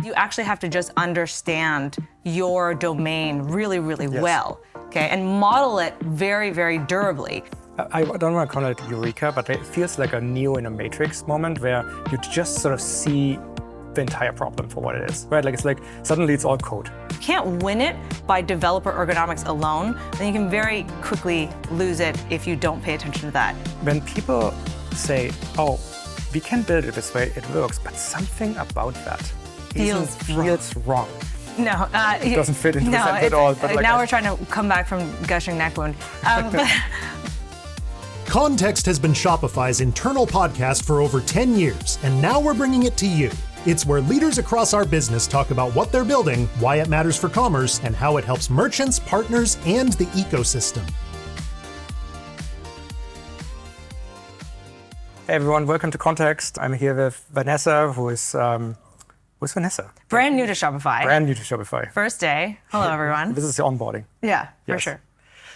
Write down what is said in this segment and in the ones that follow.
You actually have to just understand your domain really, really well, okay? And model it very, very durably. I don't want to call it eureka, but it feels like a Neo in a Matrix moment where you just sort of see the entire problem for what it is, right? Like it's like suddenly it's all code. You can't win it by developer ergonomics alone, then you can very quickly lose it if you don't pay attention to that. When people say, oh, we can build it this way, it works, but something about that feels wrong. No, it doesn't fit into the sentence at all. But now we're trying to come back from gushing neck wound. Context has been Shopify's internal podcast for over 10 years, and now we're bringing it to you. It's where leaders across our business talk about what they're building, why it matters for commerce, and how it helps merchants, partners, and the ecosystem. Hey everyone, welcome to Context. I'm here with Vanessa, who's Vanessa? Brand new to Shopify. Brand new to Shopify. First day. Hello, everyone. This is the onboarding. Yeah, for sure.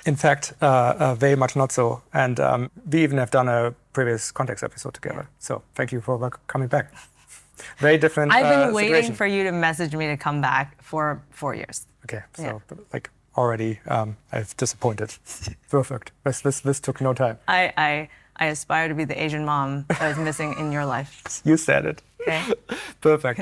In fact, very much not so. And we even have done a previous Context episode together. So thank you for coming back. Very different I've been waiting situation. for you to message me to come back for 4 years. Okay, so like already I've disappointed. Perfect. This took no time. I aspire to be the Asian mom that was missing in your life. You said it. Okay. Perfect.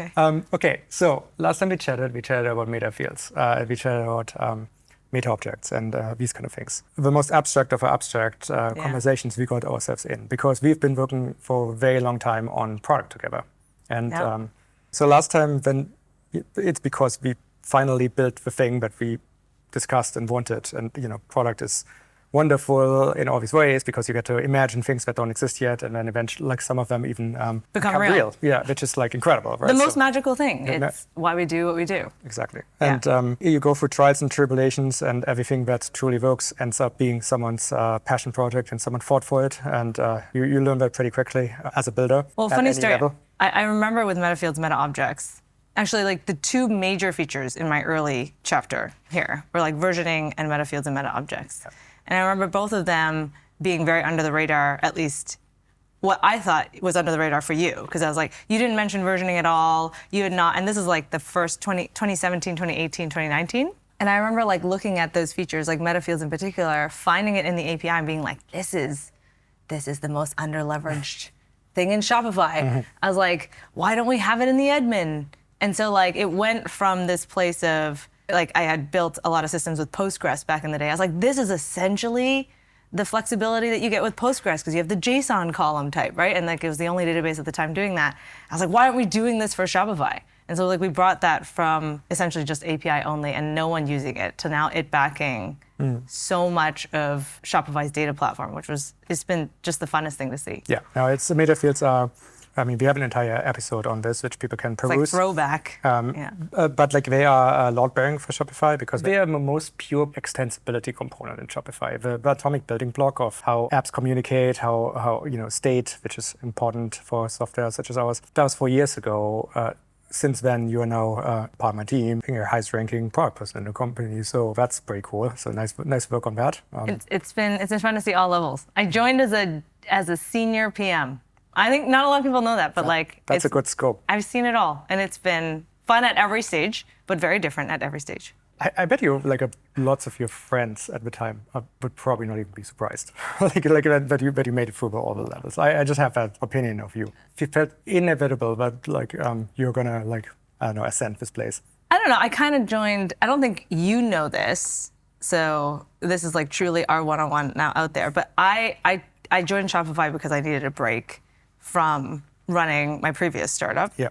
Okay, so last time we chatted about metafields. We chatted about meta objects and these kind of things. The most abstract of our abstract conversations we got ourselves in because we've been working for a very long time on product together. And so last time, then it's because we finally built the thing that we discussed and wanted. And, product is wonderful in all these ways because you get to imagine things that don't exist yet. And then eventually, like some of them even become real. Yeah, which is like incredible, right? The most magical thing. It's why we do what we do. Exactly. And you go through trials and tribulations and everything that truly works ends up being someone's passion project and someone fought for it. And you learn that pretty quickly as a builder. Well, funny story. I remember with metafields, meta objects, actually like the two major features in my early chapter here were like versioning and metafields and meta objects. Yeah. And I remember both of them being very under the radar, at least what I thought was under the radar for you. Because I was like, you didn't mention versioning at all. You had not, and this is like the first 2017, 2018, 2019. And I remember like looking at those features, like metafields in particular, finding it in the API and being like, this is the most under-leveraged thing in Shopify. Mm-hmm. I was like, why don't we have it in the admin? And so like it went from this place of like I had built a lot of systems with Postgres back in the day. I was like, this is essentially the flexibility that you get with Postgres because you have the JSON column type, right? And like it was the only database at the time doing that. I was like, why aren't we doing this for Shopify? And so like we brought that from essentially just API only and no one using it to now it backing so much of Shopify's data platform, it's been just the funnest thing to see. Yeah, now it's the metafields are, we have an entire episode on this which people can peruse. It's like throwback. But like they are load-bearing for Shopify because they are the most pure extensibility component in Shopify. The atomic building block of how apps communicate, how state, which is important for software such as ours. That was 4 years ago. Since then, you are now part of my team, being a highest-ranking product person in the company. So that's pretty cool. So nice work on that. It's been fun to see all levels. I joined as a senior PM. I think not a lot of people know that, but that's a good scope. I've seen it all, and it's been fun at every stage, but very different at every stage. I bet you lots of your friends at the time would probably not even be surprised, that you made it through all the levels. I just have that opinion of you. It felt inevitable that you're gonna ascend this place. I don't know. I kind of joined. I don't think you know this, so this is like truly our one-on-one now out there. But I joined Shopify because I needed a break from running my previous startup. Yeah.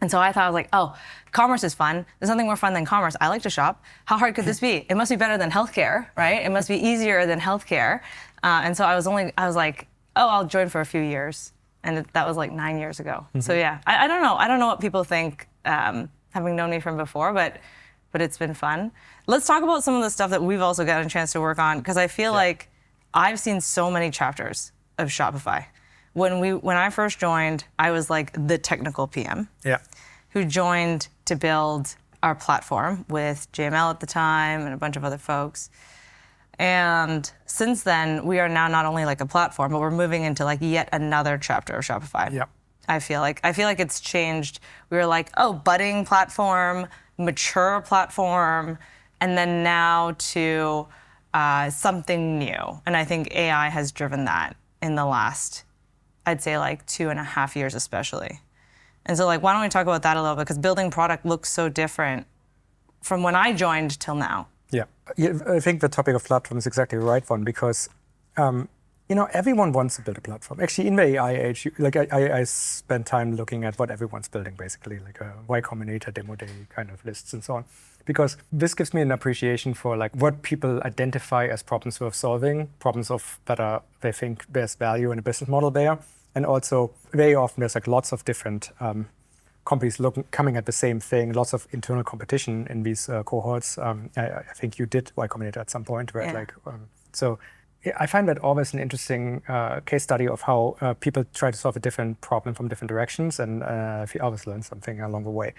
And so I thought, I was like, oh, commerce is fun. There's nothing more fun than commerce. I like to shop. How hard could this be? It must be better than healthcare, right? It must be easier than healthcare. And so I was like, oh, I'll join for a few years. And that was like 9 years ago. Mm-hmm. So yeah, I don't know. I don't know what people think, having known me from before, but it's been fun. Let's talk about some of the stuff that we've also gotten a chance to work on, because I feel like I've seen so many chapters of Shopify. When I first joined, I was like the technical PM who joined to build our platform with JML at the time and a bunch of other folks. And since then, we are now not only like a platform, but we're moving into like yet another chapter of Shopify. Yeah. I feel like it's changed. We were like, oh, budding platform, mature platform, and then now to something new. And I think AI has driven that in the last, I'd say like 2.5 years especially. And so like, why don't we talk about that a little bit? Because building product looks so different from when I joined till now. Yeah, I think the topic of platform is exactly the right one because, everyone wants to build a platform. Actually, in the AI age, I spend time looking at what everyone's building, basically, like a Y Combinator demo day kind of lists and so on. Because this gives me an appreciation for like what people identify as problems worth solving, problems of that they think there's value in a business model there. And also, very often there's like lots of different companies coming at the same thing, lots of internal competition in these cohorts. I think you did Y Combinator at some point, right? Yeah. So I find that always an interesting case study of how people try to solve a different problem from different directions, and you always learn something along the way.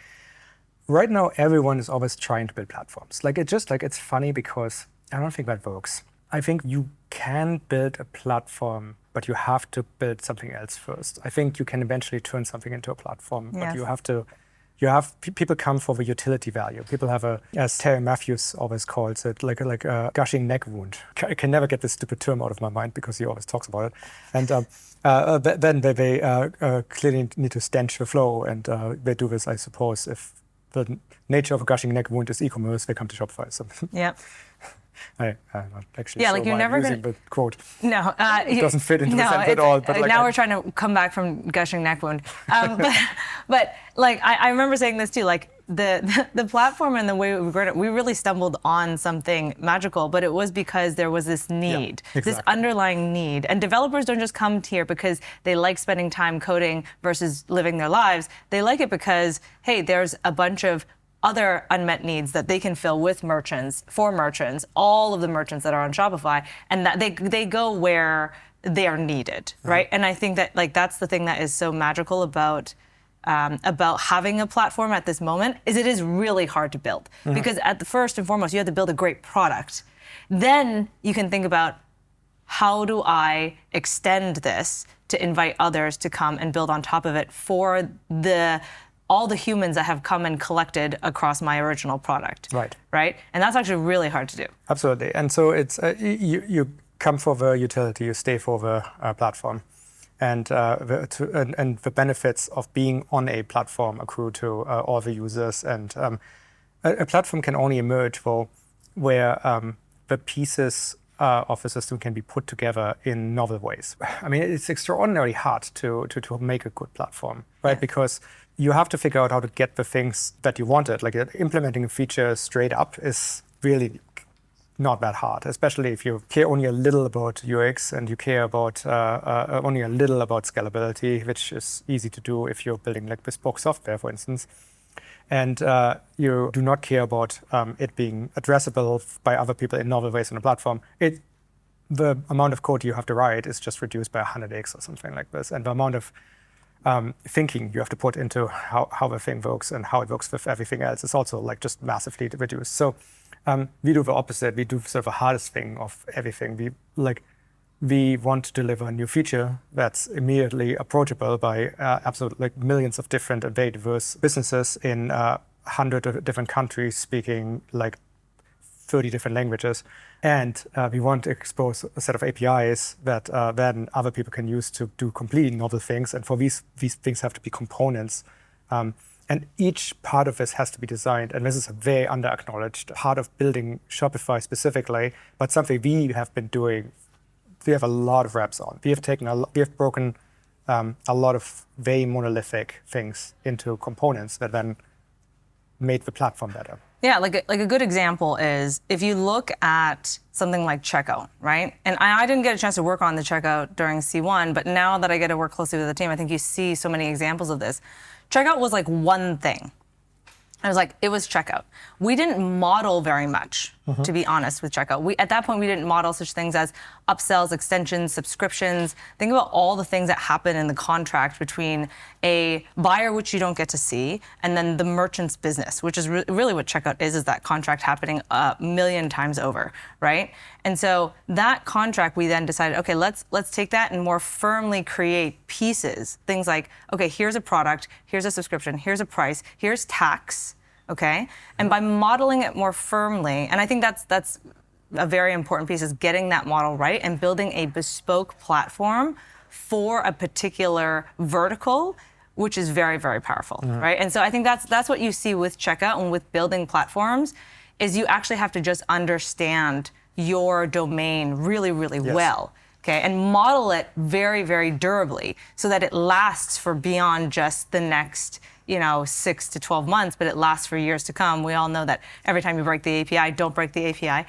Right now, everyone is always trying to build platforms. It's funny because I don't think that works. I think you can build a platform, but you have to build something else first. I think you can eventually turn something into a platform, Yes. but people come for the utility value. People have as Terry Matthews always calls it, like a gushing neck wound. I can never get this stupid term out of my mind because he always talks about it. And then they clearly need to stench the flow, and they do this, I suppose, if the nature of a gushing neck wound is e-commerce, they come to Shopify. So. Yeah. I'm not actually Yeah, sure like you're why never I'm using gonna. the quote. No, It doesn't fit into the sentence at all. But now we're trying to come back from gushing neck wound. But like I remember saying this too. Like the platform and the way we grown it, we really stumbled on something magical. But it was because there was this need, exactly. this underlying need. And developers don't just come here because they like spending time coding versus living their lives. They like it because hey, there's a bunch of other unmet needs that they can fill with merchants, for merchants, all of the merchants that are on Shopify, and that they go where they are needed, right? And I think that like that's the thing that is so magical about having a platform at this moment is it is really hard to build because at the first and foremost you have to build a great product. Then you can think about how do I extend this to invite others to come and build on top of it for all the humans that have come and collected across my original product. Right? And that's actually really hard to do. Absolutely. And so it's you come for the utility, you stay for the platform. And the benefits of being on a platform accrue to all the users. And a platform can only emerge where the pieces of the system can be put together in novel ways. I mean, it's extraordinarily hard to make a good platform, right? Yeah. Because you have to figure out how to get the things that you wanted. Like implementing a feature straight up is really not that hard, especially if you care only a little about UX and you care about only a little about scalability, which is easy to do if you're building like bespoke software, for instance. And you do not care about it being addressable by other people in novel ways on the platform. The amount of code you have to write is just reduced by 100x or something like this. And the amount of thinking you have to put into how the thing works and how it works with everything else is also like just massively reduced. So we do the opposite. We do sort of the hardest thing of everything. We want to deliver a new feature that's immediately approachable by absolutely like millions of different and very diverse businesses in 100 of different countries speaking like 30 different languages. And we want to expose a set of APIs that then other people can use to do completely novel things. And for these things have to be components. And each part of this has to be designed. And this is a very under-acknowledged part of building Shopify specifically, but something we have been doing. We have a lot of reps on. We have broken a lot of very monolithic things into components that then made the platform better. Yeah, like a good example is if you look at something like checkout, right? And I didn't get a chance to work on the checkout during C1, but now that I get to work closely with the team, I think you see so many examples of this. Checkout was like one thing. It was checkout. We didn't model very much, to be honest, with checkout. At that point, we didn't model such things as upsells, extensions, subscriptions. Think about all the things that happen in the contract between a buyer, which you don't get to see, and then the merchant's business, which is really what checkout is that contract happening a million times over, right? And so that contract, we then decided, okay, let's take that and more firmly create pieces. Things like, okay, here's a product, here's a subscription, here's a price, here's tax, okay? And by modeling it more firmly, and I think that's a very important piece, is getting that model right and building a bespoke platform for a particular vertical, which is very, very powerful, right? And so I think that's what you see with checkout and with building platforms, is you actually have to just understand your domain really, really well, okay? And model it very, very durably so that it lasts for beyond just the next 6 to 12 months, but it lasts for years to come. We all know that every time you break the API, don't break the API.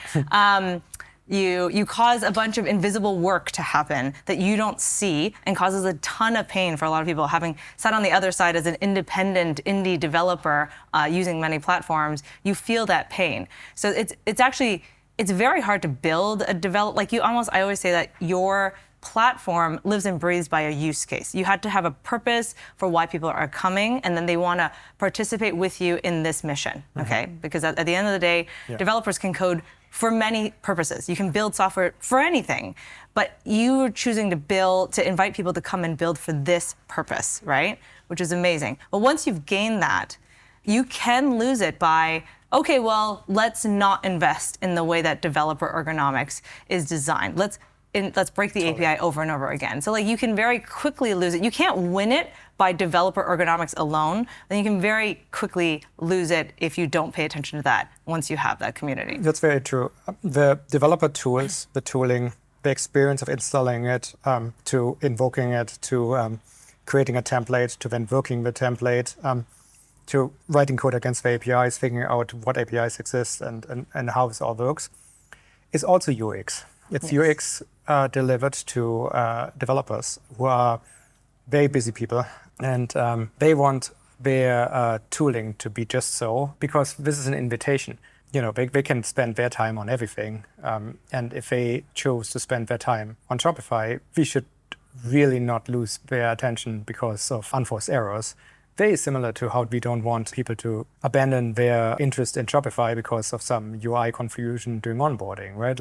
You cause a bunch of invisible work to happen that you don't see and causes a ton of pain for a lot of people. Having sat on the other side as an independent indie developer using many platforms, you feel that pain. So it's very hard to build a I always say that your platform lives and breathes by a use case. You had to have a purpose for why people are coming, and then they want to participate with you in this mission, okay? Because at the end of the day, developers can code for many purposes. You can build software for anything, but you are choosing to invite people to come and build for this purpose, right? Which is amazing. But once you've gained that, you can lose it by, okay, well, let's not invest in the way that developer ergonomics is designed. Let's break the API over and over again. So you can very quickly lose it. You can't win it by developer ergonomics alone. Then you can very quickly lose it if you don't pay attention to that once you have that community. That's very true. The developer tools, the tooling, the experience of installing it, to invoking it, to creating a template, to then working the template, to writing code against the APIs, figuring out what APIs exist and how this all works, is also UX. It's UX delivered to developers who are very busy people, and they want their tooling to be just so, because this is an invitation. They can spend their time on everything, and if they choose to spend their time on Shopify, we should really not lose their attention because of unforced errors. Very similar to how we don't want people to abandon their interest in Shopify because of some UI confusion during onboarding, right?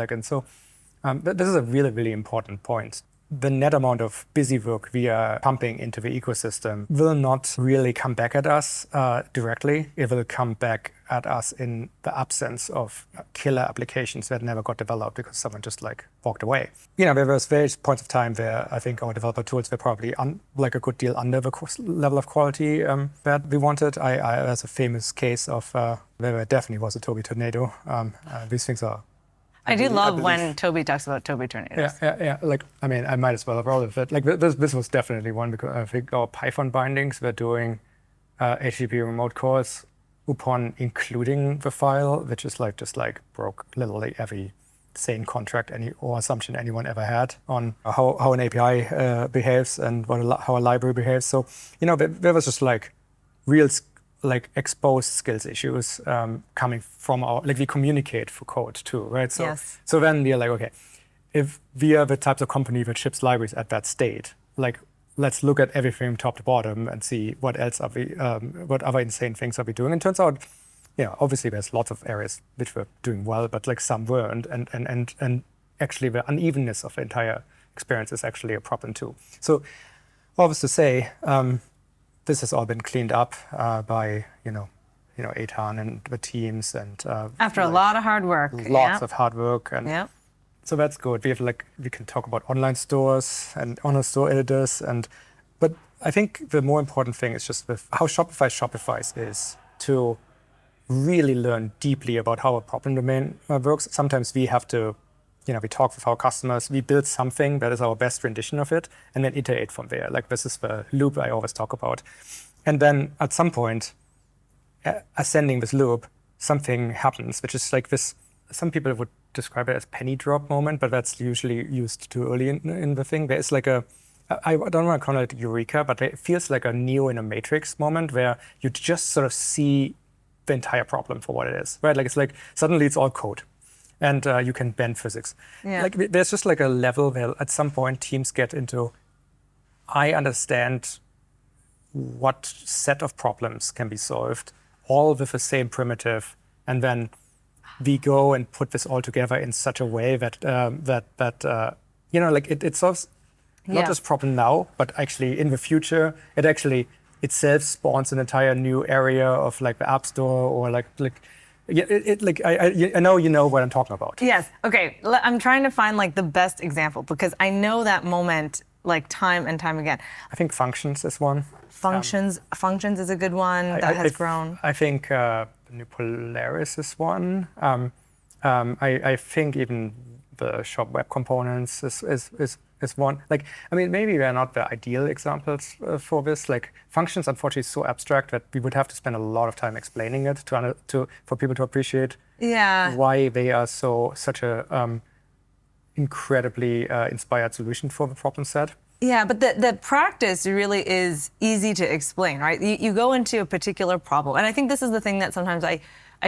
This is a really, really important point. The net amount of busy work we are pumping into the ecosystem will not really come back at us directly. It will come back at us in the absence of killer applications that never got developed because someone just walked away. There was various points of time where I think our developer tools were probably a good deal under the level of quality that we wanted. There's a famous case of where there definitely was a Tobi tornado. These things are. I do love when Tobi talks about Tobi tornadoes. Yeah. I might as well have rolled with it. This was definitely one because I think our Python bindings were doing HTTP remote calls upon including the file, which is just broke literally every sane contract or assumption anyone ever had on how an API behaves and how a library behaves. So there was just real exposed skills issues coming from we communicate for code too, right? So then we're okay, if we are the types of company that ships libraries at that state, let's look at everything top to bottom and see what else are we, what other insane things are we doing. And it turns out, obviously there's lots of areas which were doing well, but some weren't, and actually the unevenness of the entire experience is actually a problem too. So, all this to say, this has all been cleaned up by Eitan and the teams, and after a lot of hard work. Lots of hard work, and so that's good. We have we can talk about online stores and online store editors, but I think the more important thing is just with how Shopify is to really learn deeply about how a problem domain works. Sometimes we have to. We talk with our customers, we build something that is our best rendition of it, and then iterate from there. This is the loop I always talk about. And then at some point, ascending this loop, something happens, which is this, some people would describe it as penny drop moment, but that's usually used too early in the thing. There's I don't want to call it eureka, but it feels like a Neo in a Matrix moment where you just sort of see the entire problem for what it is, right? Suddenly it's all code. and you can bend physics. Yeah. Like there's just like a level where at some point teams get into, I understand what set of problems can be solved, all with the same primitive, and then we go and put this all together in such a way that it solves not just problem now, but actually in the future, it actually itself spawns an entire new area of like the App Store or I know you know what I'm talking about. Yes. Okay. I'm trying to find like the best example because I know that moment like time and time again. I think functions is one. Functions is a good one that has grown. I think the new Polaris is one. I think even the shop web components is one. Like, I mean, maybe they're not the ideal examples for this. Like, functions, unfortunately, is so abstract that we would have to spend a lot of time explaining it for people to appreciate why they are such a incredibly inspired solution for the problem set. Yeah, but the practice really is easy to explain, right? You go into a particular problem, and I think this is the thing that sometimes I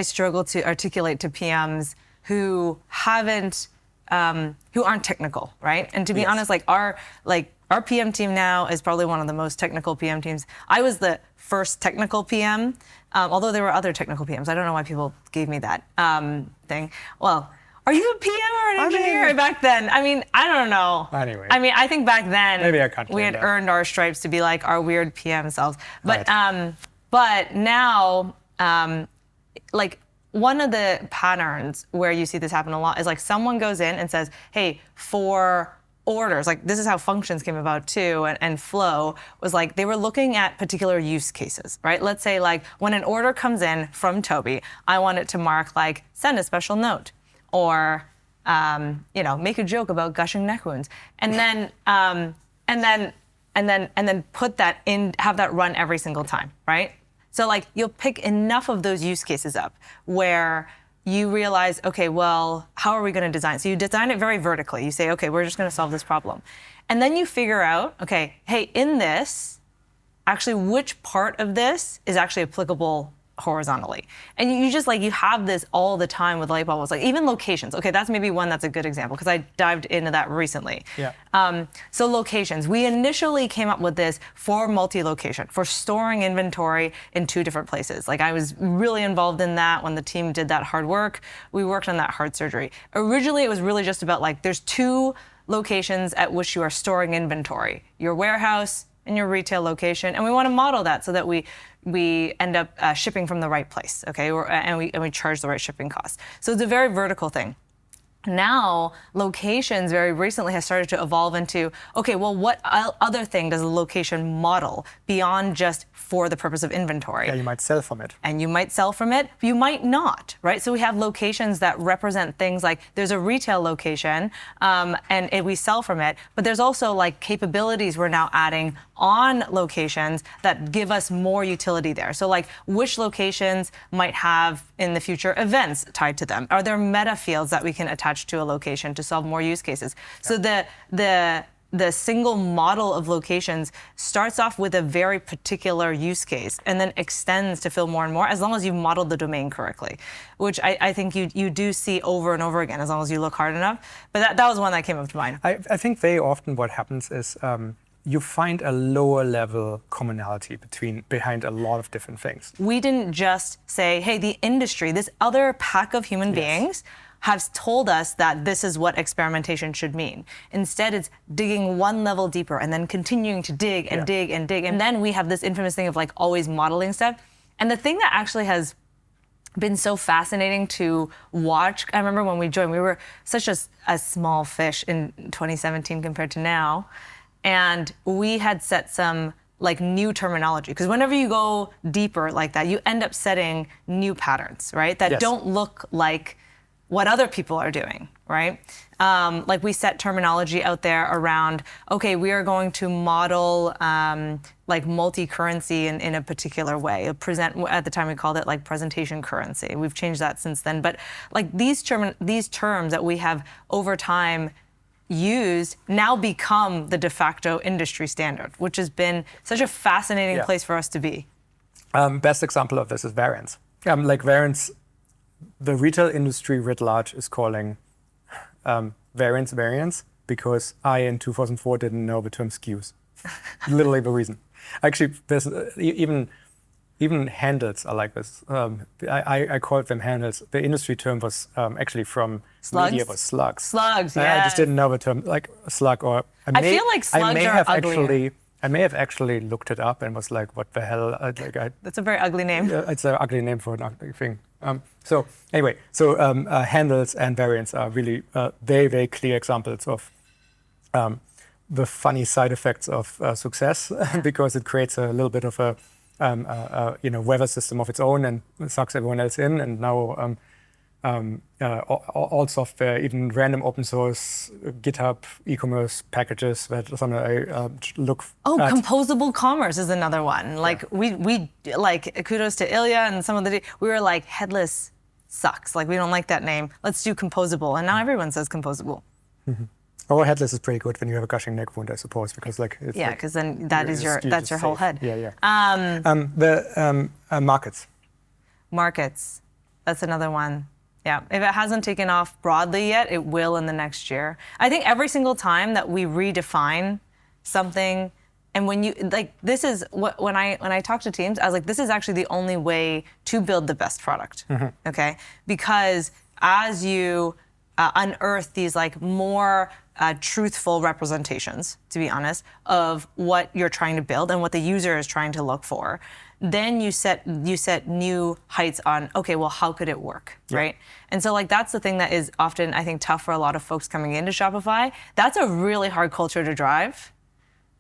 struggle to articulate to PMs who aren't technical, right? And to be honest, our PM team now is probably one of the most technical PM teams. I was the first technical PM, although there were other technical PMs. I don't know why people gave me that thing. Well, are you a PM or an engineer back then? I mean, I don't know. Anyway. I mean, I think back then maybe I can't we had earned our stripes to be like our weird PM selves. But right. But now, like one of the patterns where you see this happen a lot is like someone goes in and says, hey, for orders, like this is how functions came about too, and flow was like they were looking at particular use cases, right? Let's say like when an order comes in from Tobi, I want it to mark like send a special note or make a joke about gushing neck wounds, and then put that in, have that run every single time, right? So like you'll pick enough of those use cases up where you realize, okay, well, how are we going to design? So you design it very vertically. You say, okay, we're just going to solve this problem. And then you figure out, okay, hey, in this, actually, which part of this is actually applicable horizontally? And you just like, you have this all the time with light bulbs, like even locations. Okay, that's maybe one that's a good example because I dived into that recently. Yeah. So locations, we initially came up with this for multi-location, for storing inventory in 2 different places. Like I was really involved in that when the team did that hard work. We worked on that hard surgery. Originally, it was really just about like, there's 2 locations at which you are storing inventory, your warehouse and your retail location. And we want to model that so that we end up shipping from the right place, okay? And we charge the right shipping costs. So it's a very vertical thing. Now, locations very recently has started to evolve into, okay, well, what other thing does a location model beyond just for the purpose of inventory? Yeah, you might sell from it. And you might sell from it, you might not, right? So we have locations that represent things like there's a retail location and we sell from it, but there's also like capabilities we're now adding on locations that give us more utility there. So like which locations might have in the future events tied to them? Are there metafields that we can attach to a location to solve more use cases? Yeah. So the single model of locations starts off with a very particular use case and then extends to fill more and more as long as you've modeled the domain correctly, which I think you do see over and over again as long as you look hard enough. But that was one that came up to mind. I think very often what happens is you find a lower level commonality behind a lot of different things. We didn't just say, hey, the industry, this other pack of human beings has told us that this is what experimentation should mean. Instead, it's digging one level deeper and then continuing to dig and dig and dig. And then we have this infamous thing of like always modeling stuff. And the thing that actually has been so fascinating to watch, I remember when we joined, we were such a small fish in 2017 compared to now. And we had set some like new terminology, because whenever you go deeper like that, you end up setting new patterns, right? That don't look like what other people are doing, right? Like we set terminology out there around, okay, we are going to model like multi-currency in a particular way. At the time we called it like presentation currency. We've changed that since then. But like these terms that we have over time used now become the de facto industry standard, which has been such a fascinating place for us to be. Best example of this is variance. Like variance the retail industry writ large is calling variants because I in 2004 didn't know the term SKUs. Literally the reason. Actually, there's even handles are like this. I called them handles. The industry term was actually from Slugs? media was slugs. Slugs, I just yes. didn't know the term like slug or. I feel like slugs are uglier. I may have actually looked it up and was like, what the hell? That's a very ugly name. It's an ugly name for an ugly thing. So handles and variants are really very, very clear examples of the funny side effects of success because it creates a little bit of a weather system of its own and sucks everyone else in. And now all software, even random open source, GitHub, e-commerce packages that something I look at. Composable commerce is another one. Like we like kudos to Ilya and some of we were like headless sucks. Like we don't like that name. Let's do composable. And now everyone says composable. Mm-hmm. Or headless is pretty good when you have a gushing neck wound, I suppose, because like it's because then that's your whole head. Markets. Markets, that's another one. Yeah, if it hasn't taken off broadly yet, it will in the next year. I think every single time that we redefine something, and when you like, this is what when I talk to teams, I was like, this is actually the only way to build the best product. Okay, because as you unearth these like more truthful representations, to be honest, of what you're trying to build and what the user is trying to look for, then you set new heights on, okay, well, how could it work, right? And so like that's the thing that is often, I think, tough for a lot of folks coming into Shopify. That's a really hard culture to drive,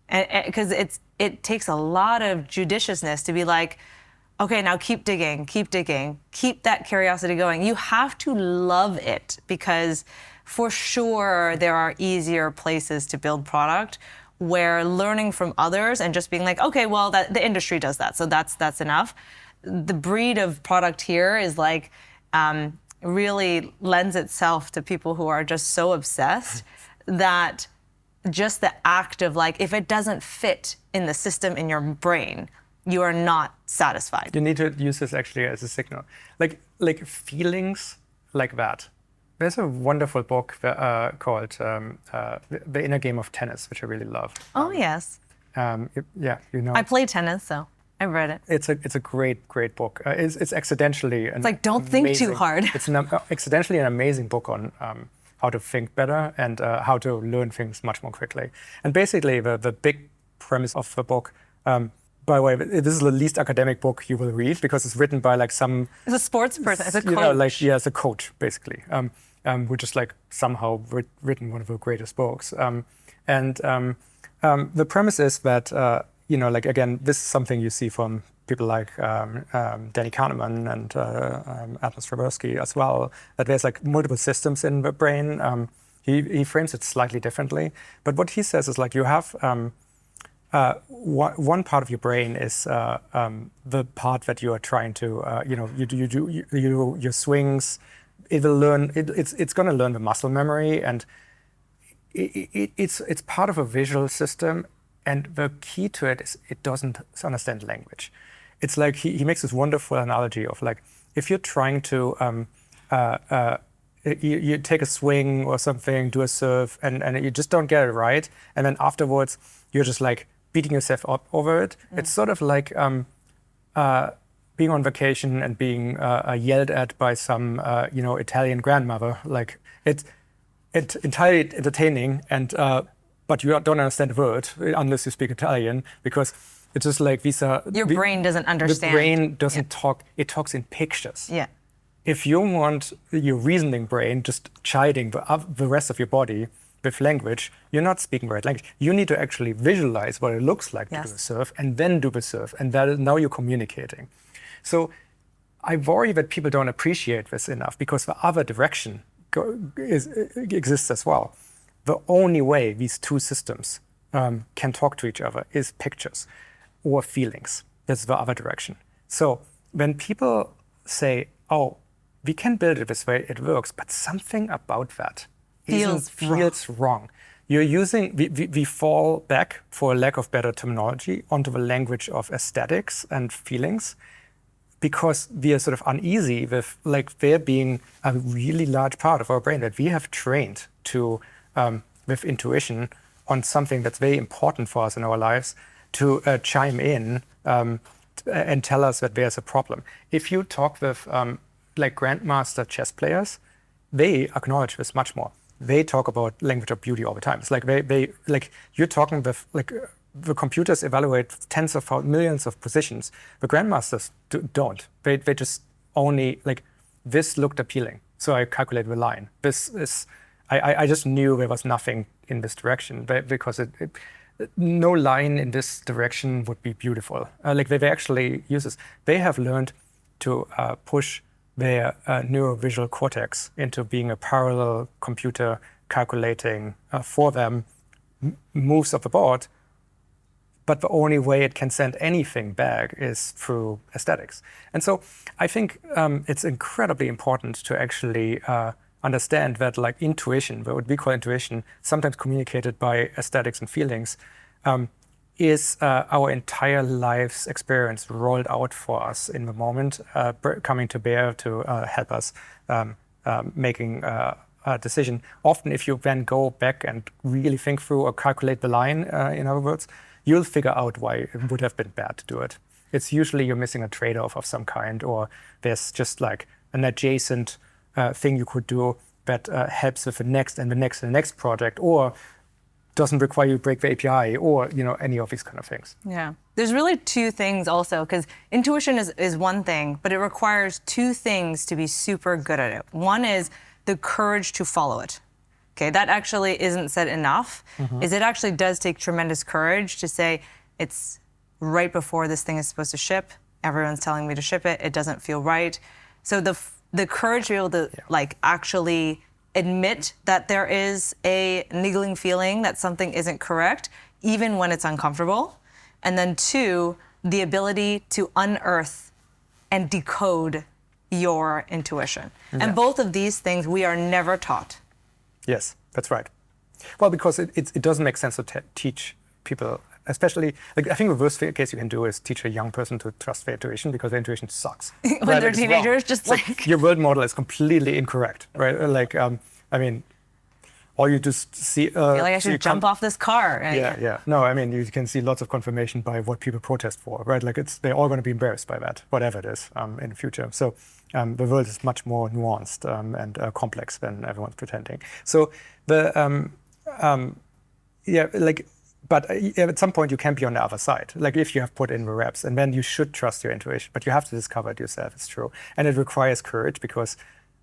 because it takes a lot of judiciousness to be like, okay, now keep digging, keep that curiosity going. You have to love it, because for sure there are easier places to build product where learning from others and just being like, okay, well, the industry does that, so that's enough. The breed of product here is like really lends itself to people who are just so obsessed that just the act of like, if it doesn't fit in the system in your brain, you are not satisfied. You need to use this actually as a signal, like feelings like that. There's a wonderful book called The Inner Game of Tennis, which I really love. Oh, yes. You know. I play tennis, so I've read it. It's a great book. It's accidentally. It's like, don't think too hard. It's accidentally an amazing book on how to think better and how to learn things much more quickly. And basically, the big premise of the book. By the way, this is the least academic book you will read because it's written by like some. It's a sports person. It's a coach. It's a coach basically. Which is like somehow written one of the greatest books. The premise is that, like again, this is something you see from people like Danny Kahneman and Atlas Tversky as well, that there's like multiple systems in the brain. He frames it slightly differently. But what he says is like you have one part of your brain is the part that you are trying to, you do your swings. It will learn. It's going to learn the muscle memory, and it's part of a visual system. And the key to it is it doesn't understand language. It's like he makes this wonderful analogy of like if you're trying to you take a swing or something, do a serve, and you just don't get it right, and then afterwards you're just like beating yourself up over it. It's sort of like being on vacation and being yelled at by some Italian grandmother. Like it's entirely entertaining, and but you don't understand the word unless you speak Italian, because it's just like these are your brain doesn't understand. The brain doesn't talk. It talks in pictures. Yeah. If you want your reasoning brain just chiding the rest of your body with language, you're not speaking the right language. You need to actually visualize what it looks like to do a serve, and then do the serve, and that is now you're communicating. So I worry that people don't appreciate this enough, because the other direction exists as well. The only way these two systems can talk to each other is pictures or feelings. That's the other direction. So when people say, oh, we can build it this way, it works, but something about that feels wrong. You're using, we fall back, for lack of better terminology, onto the language of aesthetics and feelings. because we are sort of uneasy with like there being a really large part of our brain that we have trained to with intuition on something that's very important for us in our lives to chime in and tell us that there's a problem. If you talk with like grandmaster chess players, they acknowledge this much more. They talk about language of beauty all the time. It's like they like you're talking with like the computers evaluate tens of millions of positions. The grandmasters don't. They just only like this looked appealing, so I calculate the line. This is I just knew there was nothing in this direction because no line in this direction would be beautiful. Like they actually use this. They have learned to push their neurovisual cortex into being a parallel computer calculating for them moves of the board. But the only way it can send anything back is through aesthetics. And so I think it's incredibly important to actually understand that like intuition, what we call intuition, sometimes communicated by aesthetics and feelings, is our entire life's experience rolled out for us in the moment, coming to bear to help us making a decision. Often if you then go back and really think through or calculate the line, in other words, you'll figure out why it would have been bad to do it. It's usually you're missing a trade-off of some kind, or there's just like an adjacent thing you could do that helps with the next and the next and the next project, or doesn't require you to break the API, or any of these kind of things. Yeah, there's really two things also, because intuition is one thing, but it requires two things to be super good at it. One is the courage to follow it. Okay, that actually isn't said enough. Is it actually does take tremendous courage to say it's right before this thing is supposed to ship. Everyone's telling me to ship it. It doesn't feel right. So the courage to be able to like actually admit that there is a niggling feeling that something isn't correct, even when it's uncomfortable. And then two, the ability to unearth and decode your intuition. Yeah. And both of these things we are never taught. Yes, that's right. Well, because it doesn't make sense to teach people, especially, like I think the worst case you can do is teach a young person to trust their intuition, because their intuition sucks. When they're teenagers, just like your world model is completely incorrect, right? Like, I mean, or you just see. I feel like I should jump off this car. Yeah. No, I mean, you can see lots of confirmation by what people protest for, right? Like they're all going to be embarrassed by that, whatever it is, in the future. So the world is much more nuanced and complex than everyone's pretending. So but at some point you can be on the other side. Like if you have put in the reps, and then you should trust your intuition, but you have to discover it yourself. It's true, and it requires courage, because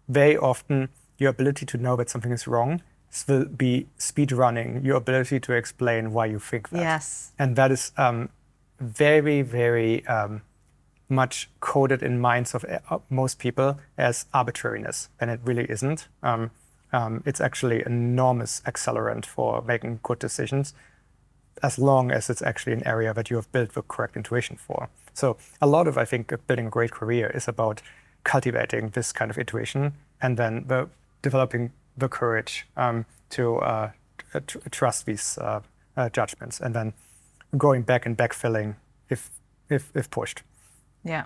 very often your ability to know that something is wrong will be speed running your ability to explain why you think that. Yes. And that is very, very much coded in minds of most people as arbitrariness, and it really isn't. It's actually an enormous accelerant for making good decisions, as long as it's actually an area that you have built the correct intuition for. So a lot of, I think, building a great career is about cultivating this kind of intuition, and then developing the courage to trust these judgments, and then going back and backfilling if pushed. Yeah.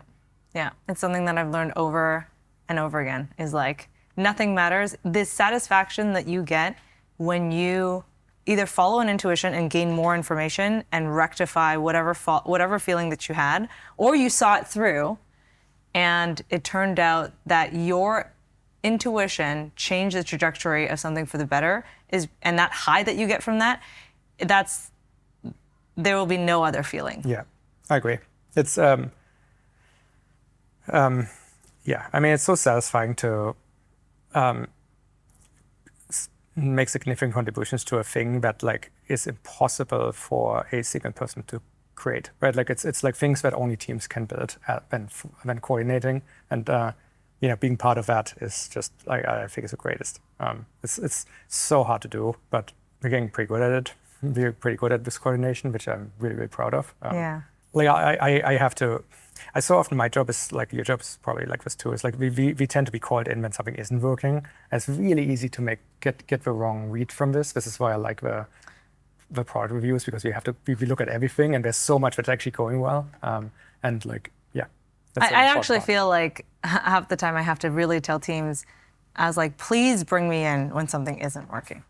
It's something that I've learned over and over again, is like nothing matters. The satisfaction that you get when you either follow an intuition and gain more information and rectify whatever feeling that you had, or you saw it through and it turned out that your intuition changed the trajectory of something for the better, and that high that you get from that, there will be no other feeling. Yeah, I agree. It's I mean, it's so satisfying to make significant contributions to a thing that like is impossible for a single person to create, right? Like it's like things that only teams can build when coordinating, and being part of that is just like, I think it's the greatest. It's so hard to do, but we're getting pretty good at it. We're pretty good at this coordination, which I'm really, really proud of. Like I have to. I so often my job is like, your job is probably like this too. It's like we tend to be called in when something isn't working. And it's really easy to get the wrong read from this. This is why I like the product reviews, because we look at everything, and there's so much that's actually going well. And like I actually feel like half the time I have to really tell teams, I was like, please bring me in when something isn't working.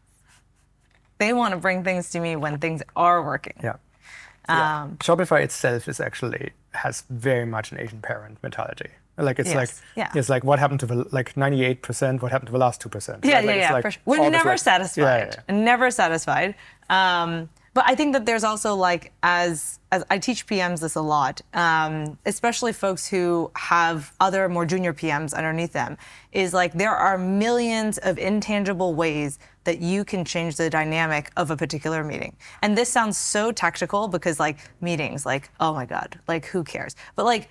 They want to bring things to me when things are working. Yeah. Shopify itself has very much an Asian parent mentality. Like it's it's like what happened to the 98%, what happened to the last 2%. Yeah, for sure. We're never satisfied. Never satisfied. But I think that there's also like, as I teach PMs this a lot, especially folks who have other more junior PMs underneath them, is like there are millions of intangible ways that you can change the dynamic of a particular meeting. And this sounds so tactical because like meetings, like, oh my God, like who cares? But like,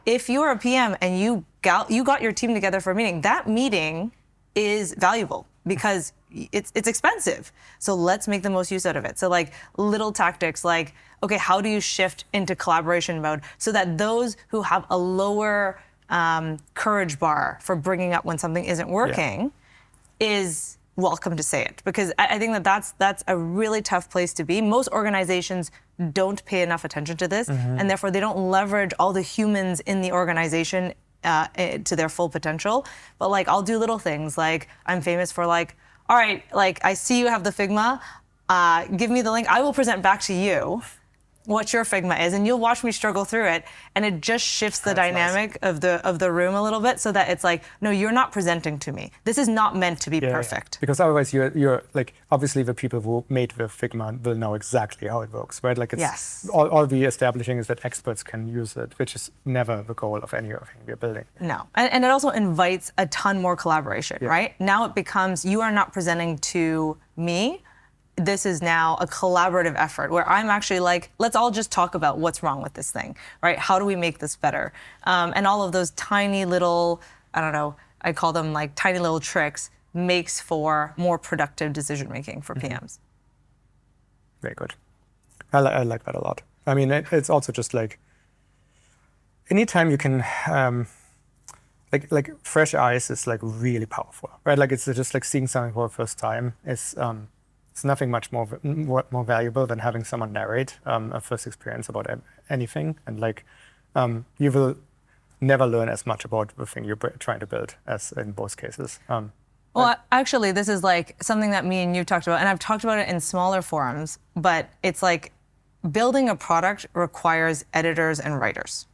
if you're a PM and you got your team together for a meeting, that meeting is valuable because it's expensive. So let's make the most use out of it. So like little tactics like, okay, how do you shift into collaboration mode so that those who have a lower courage bar for bringing up when something isn't working is welcome to say it. Because I think that that's a really tough place to be. Most organizations don't pay enough attention to this, and therefore they don't leverage all the humans in the organization to their full potential. But like, I'll do little things like I'm famous for like, all right, like I see you have the Figma, give me the link. I will present back to you what your Figma is, and you'll watch me struggle through it. And it just shifts the dynamic of the room a little bit so that it's like, no, you're not presenting to me. This is not meant to be perfect. Yeah. Because otherwise you're like, obviously the people who made the Figma will know exactly how it works, right? Like it's all we're establishing is that experts can use it, which is never the goal of anything we're building. No, and it also invites a ton more collaboration, right? Now it becomes, you are not presenting to me. This is now a collaborative effort where I'm actually like, let's all just talk about what's wrong with this thing, right? How do we make this better? And all of those tiny little, I don't know, I call them like tiny little tricks, makes for more productive decision-making for PMs. Very good. I like that a lot. I mean, it's also just like, anytime you can, like fresh eyes is like really powerful, right? Like it's just like seeing something for the first time. It's nothing much more valuable than having someone narrate a first experience about anything. And like, you will never learn as much about the thing you're trying to build as in both cases. Well, actually, this is like something that me and you talked about, and I've talked about it in smaller forums, but it's like building a product requires editors and writers,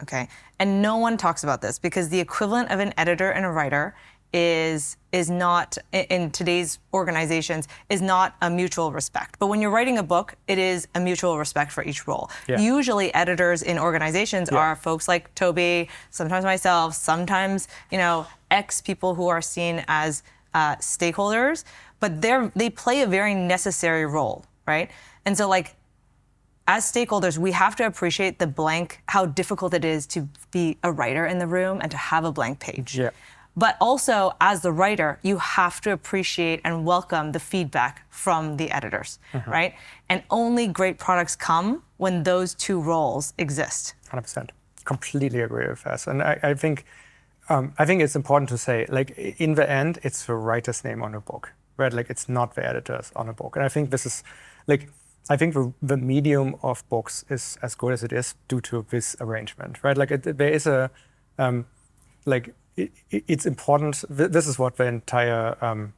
okay? And no one talks about this because the equivalent of an editor and a writer is not, in today's organizations, is not a mutual respect. But when you're writing a book, it is a mutual respect for each role. Yeah. Usually editors in organizations are folks like Tobi, sometimes myself, sometimes, ex people who are seen as stakeholders, but they play a very necessary role, right? And so like, as stakeholders, we have to appreciate how difficult it is to be a writer in the room and to have a blank page. Yeah. But also, as the writer, you have to appreciate and welcome the feedback from the editors, right? And only great products come when those two roles exist. 100%. Completely agree with that. And I think it's important to say, like, in the end, it's the writer's name on a book, right? Like, it's not the editor's on a book. And I think this is, like, I think the medium of books is as good as it is due to this arrangement, right? Like, there is a, it's important. This is what the entire, our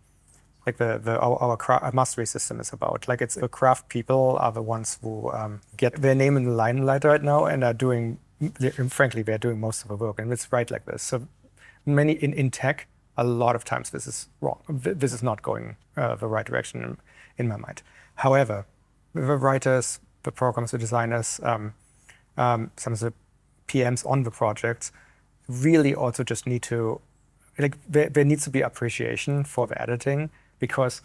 mastery system is about. Like, it's the craft people are the ones who get their name in the limelight right now and are doing, frankly, they're doing most of the work, and it's right like this. So many in tech, a lot of times this is wrong. This is not going the right direction in my mind. However, the writers, the programmers, the designers, some of the PMs on the projects really also just need to, like, there needs to be appreciation for the editing, because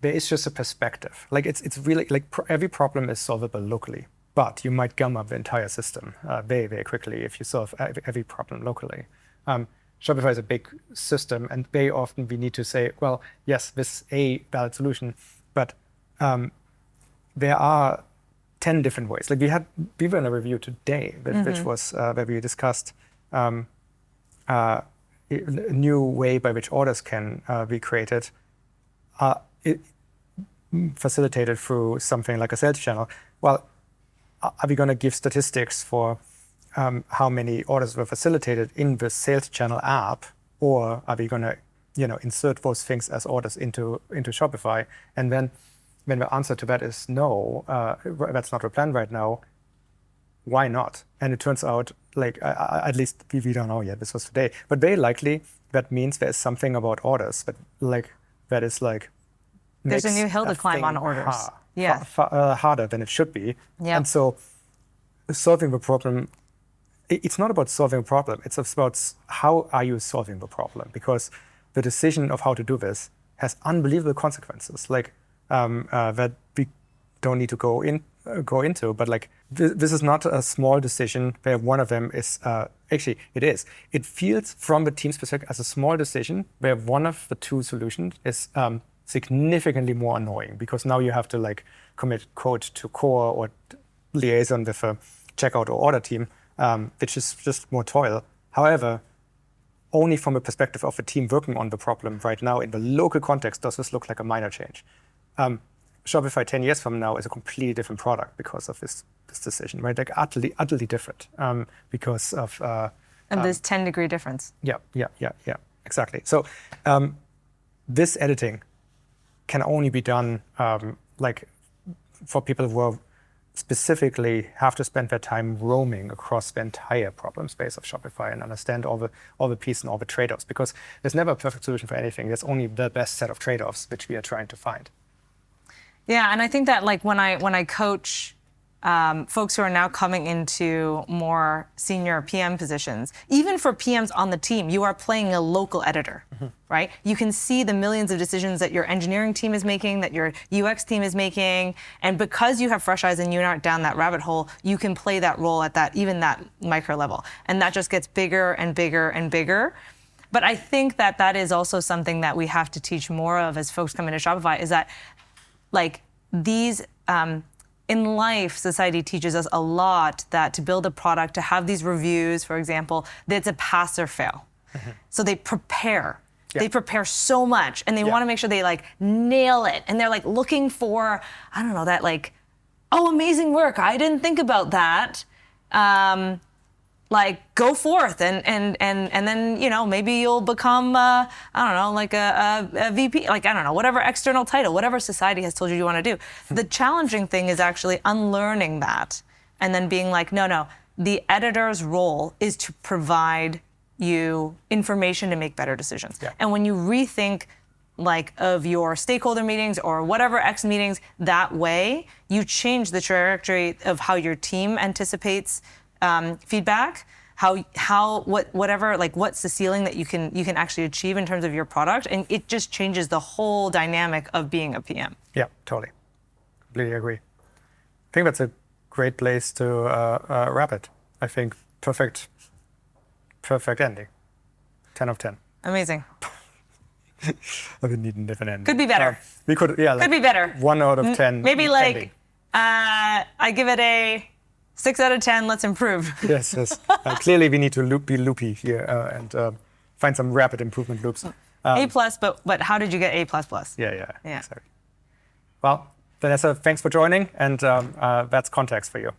there is just a perspective. Like, it's really, like, every problem is solvable locally, but you might gum up the entire system very, very quickly if you solve every problem locally. Shopify is a big system, and very often we need to say, well, yes, this is a valid solution, but there are 10 different ways. Like, we were in a review today, which was where we discussed a new way by which orders can be created, facilitated through something like a sales channel. Well, are we going to give statistics for how many orders were facilitated in the sales channel app, or are we going to insert those things as orders into Shopify? And then when the answer to that is no, that's not the plan right now, why not? And it turns out, like, at least we don't know yet, this was today, but very likely that means there's something about orders that is like, there's a new hill to climb on orders. Harder than it should be. Yep. And so solving the problem, it's not about solving a problem, it's about how are you solving the problem? Because the decision of how to do this has unbelievable consequences, like that we don't need to go into. But like this is not a small decision where one of them is actually it is. It feels from the team's perspective as a small decision where one of the two solutions is significantly more annoying, because now you have to like commit code to core or liaison with a checkout or order team, which is just more toil. However, only from the perspective of a team working on the problem right now in the local context does this look like a minor change. Shopify 10 years from now is a completely different product because of this decision, right? Like utterly different because of... and this 10-degree difference. Yeah, exactly. So this editing can only be done like for people who are specifically have to spend their time roaming across the entire problem space of Shopify and understand all the pieces and all the trade-offs, because there's never a perfect solution for anything. There's only the best set of trade-offs which we are trying to find. Yeah, and I think that like when I coach folks who are now coming into more senior PM positions, even for PMs on the team, you are playing a local editor, right? You can see the millions of decisions that your engineering team is making, that your UX team is making, and because you have fresh eyes and you're not down that rabbit hole, you can play that role at that micro level, and that just gets bigger and bigger and bigger. But I think that is also something that we have to teach more of as folks come into Shopify, is that like these, in life, society teaches us a lot that to build a product, to have these reviews, for example, that it's a pass or fail. So they prepare. Yeah. They prepare so much, and they want to make sure they like nail it. And they're like looking for, I don't know, that like, oh, amazing work. I didn't think about that. Like go forth and then maybe you'll become I don't know, like a VP, like I don't know, whatever external title, whatever society has told you want to do. The challenging thing is actually unlearning that and then being like, no, the editor's role is to provide you information to make better decisions. Yeah. And when you rethink like of your stakeholder meetings or whatever X meetings that way, you change the trajectory of how your team anticipates feedback, what's the ceiling that you can actually achieve in terms of your product, and it just changes the whole dynamic of being a PM. Yeah, totally, completely agree. I think that's a great place to wrap it. I think perfect ending. 10 of 10. Amazing. I would need a different ending. Could be better. We could, yeah. Like could be better. 1 out of 10. Maybe like ending. I give it a 6 out of 10, let's improve. Yes. Clearly we need to be loopy here and find some rapid improvement loops. A+, but how did you get A++? Yeah. Exactly. Well, Vanessa, thanks for joining, and that's context for you.